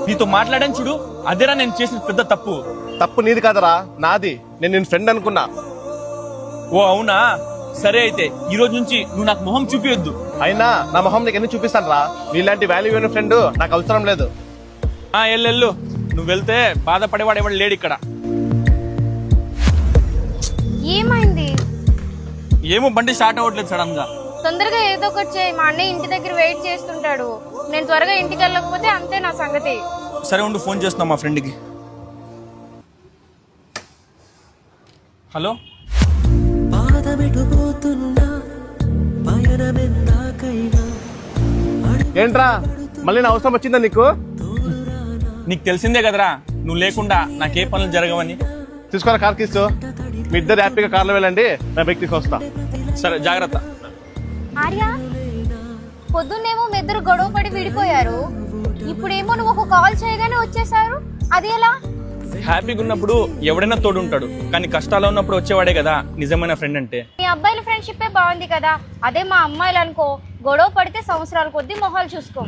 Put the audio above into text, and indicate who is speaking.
Speaker 1: నీతో మాట్లాడాను చూడు, అదేరా నేను చేసిన పెద్ద తప్పు.
Speaker 2: తప్పు నీది కాదరా, నాది. నేను ఫ్రెండ్ అనుకున్నా.
Speaker 1: ఓ అవునా, సరే అయితే ఈ రోజు నుంచి నువ్వు నాకు మొహం చూపియొద్దు.
Speaker 2: అయినా నా మొహం నీకు ఎన్ని చూపిస్తాను రా? నీలాంటి వాల్యూ అయిన ఫ్రెండ్ నాకు అవసరం లేదు.
Speaker 1: ఎల్లు, నువ్వు వెళ్తే బాధపడేవాడు ఎవడు లేడు ఇక్కడ.
Speaker 3: ఏమైంది?
Speaker 1: ఏమో బండి స్టార్ట్ అవ్వట్లేదు సడన్ గా.
Speaker 3: తొందరగా ఏదో ఒకటి చేయి, మా అన్నయ్య ఇంటి దగ్గర వెయిట్ చేస్తుంటాడు. నేను త్వరగా ఇంటికి వెళ్ళకపోతే అంతే నా సంగతి.
Speaker 1: సరే ఉండు, ఫోన్ చేస్తున్నా మా ఫ్రెండ్కి. హలో,
Speaker 2: ఏంట్రా మళ్ళీ నా అవసరం వచ్చిందా నీకు?
Speaker 1: నీకు తెలిసిందే కదరా, నువ్వు లేకుండా నాకే పనులు జరగవని.
Speaker 2: తీసుకోరా కార్ తీసు. మీ ఇద్దరు హ్యాపీగా కార్లో వెళ్ళండి, నా బైక్ తీసుకొస్తా.
Speaker 1: సరే జాగ్రత్త.
Speaker 3: ఆర్య, పొద్దున్నేమో మీ ఇద్దరు గొడవ పడి విడిపోయారు, ఇప్పుడేమో నువ్వు ఒక కాల్ చేయగానే వచ్చేసారు. అది ఎలా?
Speaker 1: హ్యాపీగా ఉన్నప్పుడు ఎవడైనా తోడు ఉంటాడు, కానీ కష్టాల్లో ఉన్నప్పుడు వచ్చేవాడే కదా నిజమైన ఫ్రెండ్ అంటే.
Speaker 3: మీ అబ్బాయిల ఫ్రెండ్షిప్ బాగుంది కదా, అదే మా అమ్మాయిలు అనుకో, గొడవ పడితే సంవత్సరాల కొద్దీ మొహాలు చూసుకోం.